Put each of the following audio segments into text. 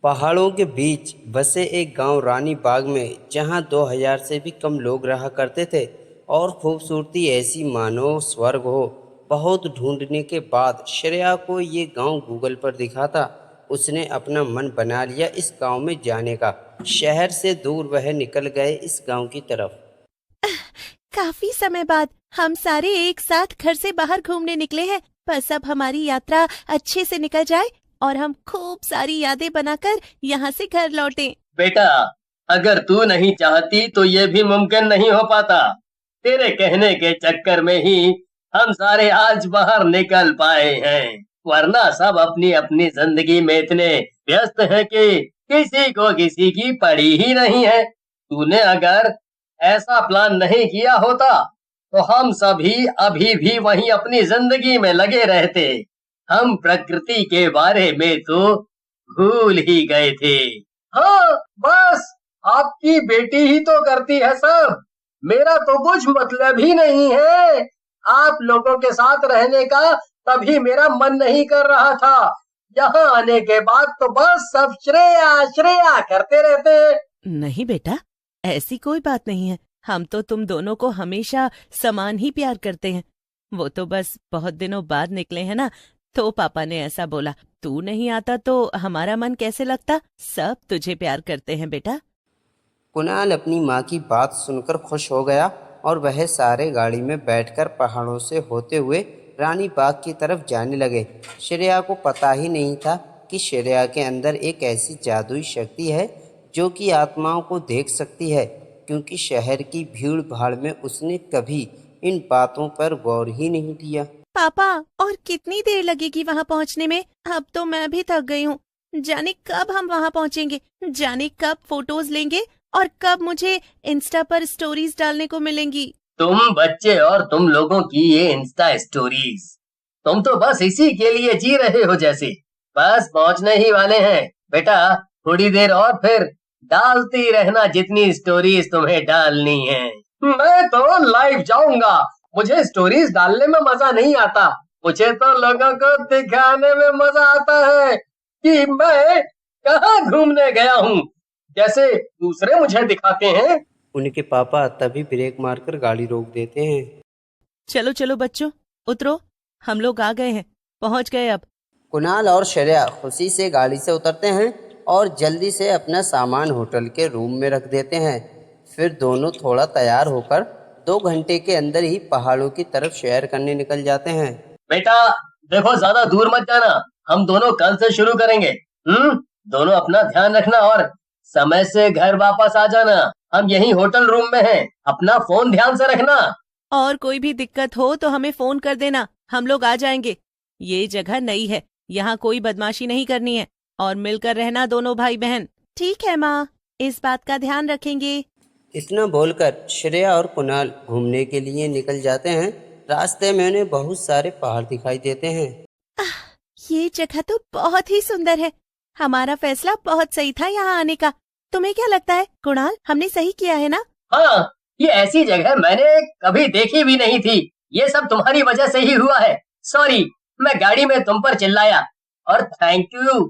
पहाड़ों के बीच बसे एक गांव रानी बाग में जहां 2000 से भी कम लोग रहा करते थे और खूबसूरती ऐसी मानो स्वर्ग हो। बहुत ढूंढने के बाद श्रेया को ये गांव गूगल पर दिखा था। उसने अपना मन बना लिया इस गांव में जाने का। शहर से दूर वह निकल गए इस गांव की तरफ। काफी समय बाद हम सारे एक साथ घर से बाहर घूमने निकले हैं। बस अब हमारी यात्रा अच्छे से निकल जाए और हम खूब सारी यादें बनाकर यहाँ से घर लौटें। बेटा, अगर तू नहीं चाहती तो ये भी मुमकिन नहीं हो पाता। तेरे कहने के चक्कर में ही हम सारे आज बाहर निकल पाए हैं, वरना सब अपनी अपनी जिंदगी में इतने व्यस्त हैं कि किसी को किसी की पड़ी ही नहीं है। तूने अगर ऐसा प्लान नहीं किया होता तो हम सभी अभी भी वहीं अपनी जिंदगी में लगे रहते। हम प्रकृति के बारे में तो भूल ही गए थे। हाँ, बस आपकी बेटी ही तो करती है सब। मेरा तो कुछ मतलब ही नहीं है। आप लोगों के साथ रहने का तभी मेरा मन नहीं कर रहा था। यहाँ आने के बाद तो बस सब श्रेया श्रेया करते रहते हैं। नहीं बेटा, ऐसी कोई बात नहीं है। हम तो तुम दोनों को हमेशा समान ही प्यार करते हैं। वो तो बस बहुत दिनों बाद निकले हैं ना, तो पापा ने ऐसा बोला। तू नहीं आता तो हमारा मन कैसे लगता। सब तुझे प्यार करते हैं बेटा। कुणाल अपनी माँ की बात सुनकर खुश हो गया और वह सारे गाड़ी में बैठकर पहाड़ों से होते हुए रानी बाग की तरफ जाने लगे। श्रेया को पता ही नहीं था कि श्रेया के अंदर एक ऐसी जादुई शक्ति है जो कि आत्माओं को देख सकती है, क्योंकि शहर की भीड़ भाड़ में उसने कभी इन बातों पर गौर ही नहीं किया। पापा, और कितनी देर लगेगी वहाँ पहुँचने में? अब तो मैं भी थक गई हूँ। जाने कब हम वहाँ पहुँचेंगे, जाने कब फोटोज लेंगे और कब मुझे इंस्टा पर स्टोरीज डालने को मिलेंगी। तुम बच्चे और तुम लोगों की ये इंस्टा स्टोरीज, तुम तो बस इसी के लिए जी रहे हो जैसे। बस पहुंचने ही वाले हैं बेटा, थोड़ी देर और फिर डालती रहना जितनी स्टोरीज तुम्हें डालनी है। मैं तो लाइव जाऊंगा। मुझे स्टोरीज डालने में मजा नहीं आता। मुझे तो लोगों को दिखाने में मजा आता है कि मैं कहाँ घूमने गया हूँ, जैसे दूसरे मुझे दिखाते हैं। उनके पापा तभी ब्रेक मारकर गाड़ी रोक देते हैं। चलो चलो बच्चों, उतरो। हम लोग आ गए हैं, पहुँच गए अब। कुणाल और श्रेया खुशी से गाड़ी से उतरते हैं और जल्दी से अपना सामान होटल के रूम में रख देते हैं। फिर दोनों थोड़ा तैयार होकर 2 घंटे के अंदर ही पहाड़ों की तरफ सैर करने निकल जाते हैं। बेटा देखो, ज्यादा दूर मत जाना। हम दोनों कल से शुरू करेंगे। दोनों अपना ध्यान रखना और समय से घर वापस आ जाना। हम यहीं होटल रूम में हैं। अपना फोन ध्यान से रखना। और कोई भी दिक्कत हो तो हमें फोन कर देना, हम लोग आ जाएंगे। ये जगह नई है, यहाँ कोई बदमाशी नहीं करनी है और मिलकर रहना दोनों भाई बहन। ठीक है माँ, इस बात का ध्यान रखेंगे। इतना बोलकर श्रेया और कुणाल घूमने के लिए निकल जाते हैं। रास्ते में उन्हें बहुत सारे पहाड़ दिखाई देते हैं। आह, ये जगह तो बहुत ही सुंदर है। हमारा फैसला बहुत सही था यहाँ आने का। तुम्हें क्या लगता है कुणाल, हमने सही किया है ना? हाँ, ये ऐसी जगह मैंने कभी देखी भी नहीं थी। ये सब तुम्हारी वजह से ही हुआ है। सॉरी, मैं गाड़ी में तुम पर चिल्लाया। और थैंक यू,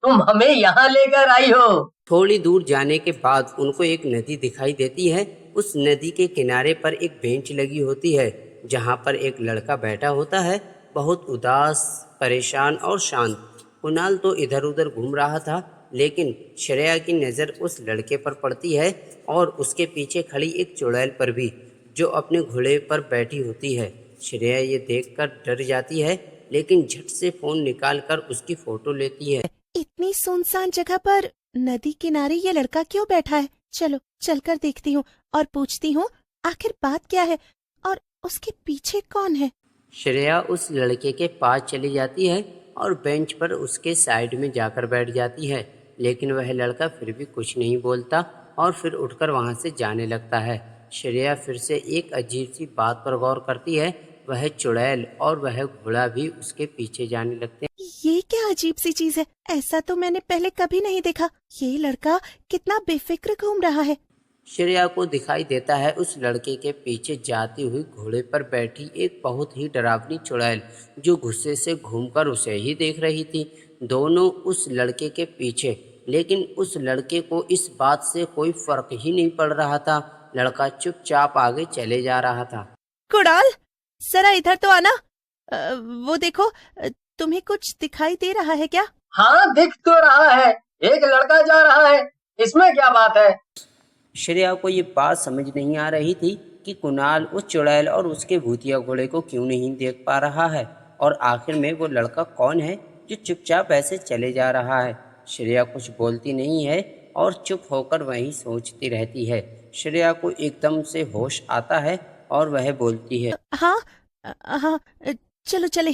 तुम हमें यहाँ लेकर आई हो। थोड़ी दूर जाने के बाद उनको एक नदी दिखाई देती है। उस नदी के किनारे पर एक बेंच लगी होती है जहाँ पर एक लड़का बैठा होता है, बहुत उदास, परेशान और शांत। कुणाल तो इधर उधर घूम रहा था, लेकिन श्रेया की नज़र उस लड़के पर पड़ती है और उसके पीछे खड़ी एक चुड़ैल पर भी, जो अपने घोड़े पर बैठी होती है। श्रेया ये देखकर डर जाती है, लेकिन झट से फ़ोन निकाल कर उसकी फ़ोटो लेती है। इतनी सुनसान जगह पर नदी किनारे ये लड़का क्यों बैठा है? चलो चलकर देखती हूँ और पूछती हूँ आखिर बात क्या है और उसके पीछे कौन है। श्रेया उस लड़के के पास चली जाती है और बेंच पर उसके साइड में जाकर बैठ जाती है, लेकिन वह लड़का फिर भी कुछ नहीं बोलता और फिर उठकर वहाँ से जाने लगता है। श्रेया फिर से एक अजीब सी बात पर गौर करती है। वह चुड़ैल और वह घोड़ा भी उसके पीछे जाने लगते हैं। ये क्या अजीब सी चीज है? ऐसा तो मैंने पहले कभी नहीं देखा। ये लड़का कितना बेफिक्र घूम रहा है। श्रेया को दिखाई देता है उस लड़के के पीछे जाती हुई घोड़े पर बैठी एक बहुत ही डरावनी चुड़ैल, जो गुस्से से घूमकर उसे ही देख रही थी। दोनों उस लड़के के पीछे लेकिन उस लड़के को इस बात से कोई फर्क ही नहीं पड़ रहा था। लड़का चुपचाप आगे चले जा रहा था। कुणाल, जरा इधर तो आना। वो देखो, तुम्हें कुछ दिखाई दे रहा है क्या? हाँ, दिख तो रहा है, एक लड़का जा रहा है, इसमें क्या बात है? श्रेया को ये बात समझ नहीं आ रही थी कि कुणाल उस चुड़ैल और उसके भूतिया घोड़े को क्यों नहीं देख पा रहा है, और आखिर में वो लड़का कौन है जो चुपचाप ऐसे चले जा रहा है। श्रेया कुछ बोलती नहीं है और चुप होकर वहीं सोचती रहती है। श्रेया को एकदम से होश आता है और वह बोलती है, हाँ, हाँ, चलो चले।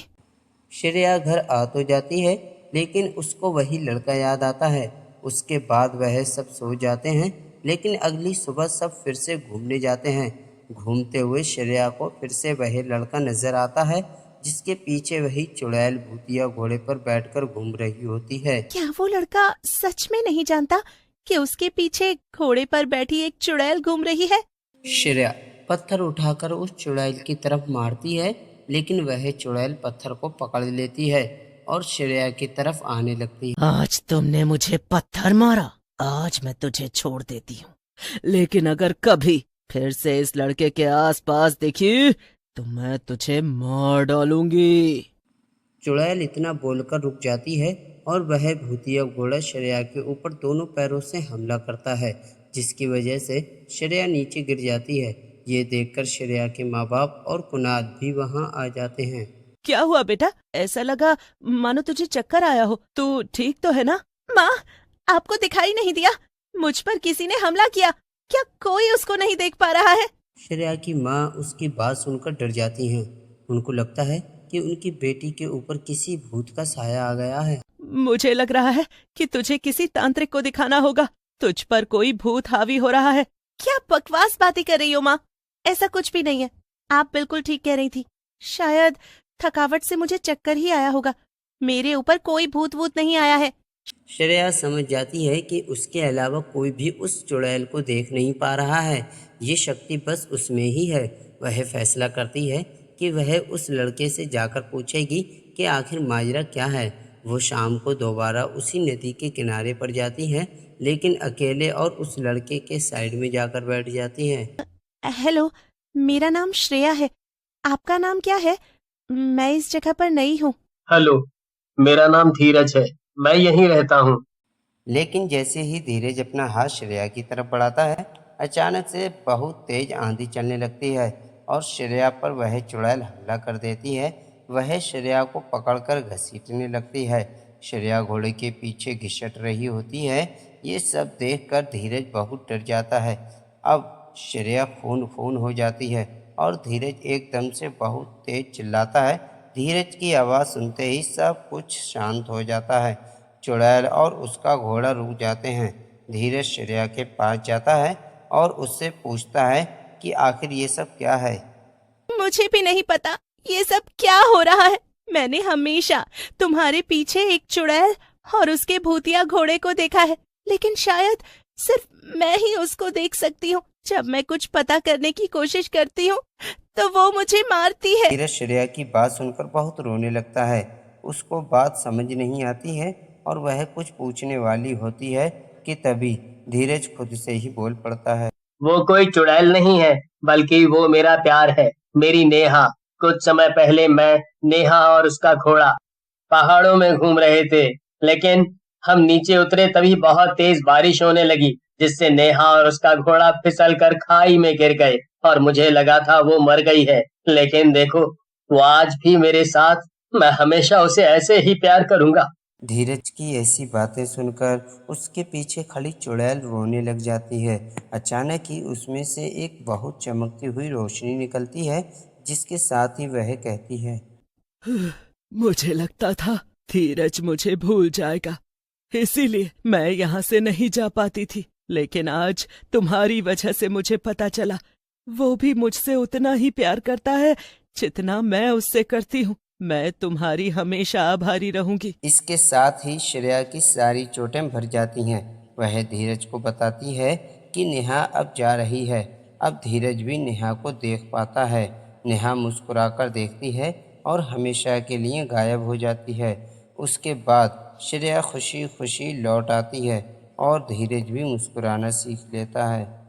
श्रेया घर आ तो जाती है, लेकिन उसको वही लड़का याद आता है। उसके बाद वह सब सो जाते हैं, लेकिन अगली सुबह सब फिर से घूमने जाते हैं। घूमते हुए श्रेया को फिर से वह लड़का नजर आता है, जिसके पीछे वही चुड़ैल भूतिया घोड़े पर बैठकर घूम रही होती है। क्या वो लड़का सच में नहीं जानता कि उसके पीछे घोड़े पर बैठी एक चुड़ैल घूम रही है? श्रेया पत्थर उठाकर उस चुड़ैल की तरफ मारती है, लेकिन वह चुड़ैल पत्थर को पकड़ लेती है और श्रेया की तरफ आने लगती है। आज तुमने मुझे पत्थर मारा, आज मैं तुझे छोड़ देती हूँ, लेकिन अगर कभी फिर से इस लड़के के आसपास दिखी तो मैं तुझे मार डालूंगी। चुड़ैल इतना बोलकर रुक जाती है और वह भूतिया घोड़ा श्रेया के ऊपर दोनों पैरों से हमला करता है, जिसकी वजह से श्रेया नीचे गिर जाती है। ये देखकर श्रेया के माँ बाप और कुनाद भी वहाँ आ जाते हैं। क्या हुआ बेटा? ऐसा लगा मानो तुझे चक्कर आया हो। तू ठीक तो है ना? माँ, आपको दिखाई नहीं दिया? मुझ पर किसी ने हमला किया। क्या कोई उसको नहीं देख पा रहा है? श्रेया की माँ उसकी बात सुनकर डर जाती हैं। उनको लगता है कि उनकी बेटी के ऊपर किसी भूत का साया आ गया है। मुझे लग रहा है कि तुझे किसी तांत्रिक को दिखाना होगा। तुझ पर कोई भूत हावी हो रहा है। क्या बकवास बातें कर रही हो माँ? ऐसा कुछ भी नहीं है। आप बिल्कुल ठीक कह रही थी। शायद थकावट से मुझे चक्कर ही आया होगा। मेरे ऊपर कोई भूत वूत नहीं आया है। श्रेया समझ जाती है कि उसके अलावा कोई भी उस चुड़ैल को देख नहीं पा रहा है। ये शक्ति बस उसमें ही है। वह फैसला करती है कि वह उस लड़के से जाकर पूछेगी कि आखिर माजरा क्या है। वो शाम को दोबारा उसी नदी के किनारे पर जाती है, लेकिन अकेले, और उस लड़के के साइड में जाकर बैठ जाती है। हेलो, मेरा नाम श्रेया है। आपका नाम क्या है? मैं इस जगह पर नई हूँ। हेलो, मेरा नाम धीरज है, मैं यहीं रहता हूँ। लेकिन जैसे ही धीरज अपना हाथ श्रेया की तरफ बढ़ाता है, अचानक से बहुत तेज आंधी चलने लगती है और श्रेया पर वह चुड़ैल हमला कर देती है। वह श्रेया को पकड़कर घसीटने लगती है। श्रेया घोड़े के पीछे घिसट रही होती है। ये सब देखकर धीरज बहुत डर जाता है। अब श्रेया खून खून हो जाती है और धीरज एकदम से बहुत तेज चिल्लाता है। धीरज की आवाज़ सुनते ही सब कुछ शांत हो जाता है। चुड़ैल और उसका घोड़ा रुक जाते हैं। धीरज श्रेया के पास जाता है और उससे पूछता है कि आखिर ये सब क्या है। मुझे भी नहीं पता ये सब क्या हो रहा है। मैंने हमेशा तुम्हारे पीछे एक चुड़ैल और उसके भूतिया घोड़े को देखा है, लेकिन शायद सिर्फ मैं ही उसको देख सकती हूँ। जब मैं कुछ पता करने की कोशिश करती हूँ तो वो मुझे मारती है। धीरज श्रेया की बात सुनकर बहुत रोने लगता है। उसको बात समझ नहीं आती है और वह कुछ पूछने वाली होती है कि तभी धीरज खुद से ही बोल पड़ता है। वो कोई चुड़ैल नहीं है, बल्कि वो मेरा प्यार है, मेरी नेहा। कुछ समय पहले मैं, नेहा और उसका घोड़ा पहाड़ों में घूम रहे थे, लेकिन हम नीचे उतरे तभी बहुत तेज बारिश होने लगी, जिससे नेहा और उसका घोड़ा फिसल कर खाई में गिर गए और मुझे लगा था वो मर गई है। लेकिन देखो, वो आज भी मेरे साथ, मैं हमेशा उसे ऐसे ही प्यार करूंगा। धीरज की ऐसी बातें सुनकर उसके पीछे खड़ी चुड़ैल रोने लग जाती है। अचानक ही उसमें से एक बहुत चमकती हुई रोशनी निकलती है, जिसके साथ ही वह कहती है, मुझे लगता था धीरज मुझे भूल जाएगा, इसीलिए मैं यहाँ से नहीं जा पाती थी। लेकिन आज तुम्हारी वजह से मुझे पता चला वो भी मुझसे उतना ही प्यार करता है जितना मैं उससे करती हूँ। मैं तुम्हारी हमेशा आभारी रहूंगी। इसके साथ ही श्रेया की सारी चोटें भर जाती हैं। वह धीरज को बताती है कि नेहा अब जा रही है। अब धीरज भी नेहा को देख पाता है। नेहा मुस्कुराकर देखती है और हमेशा के लिए गायब हो जाती है। उसके बाद श्रेया खुशी खुशी लौट आती है और धीरज भी मुस्कुराना सीख लेता है।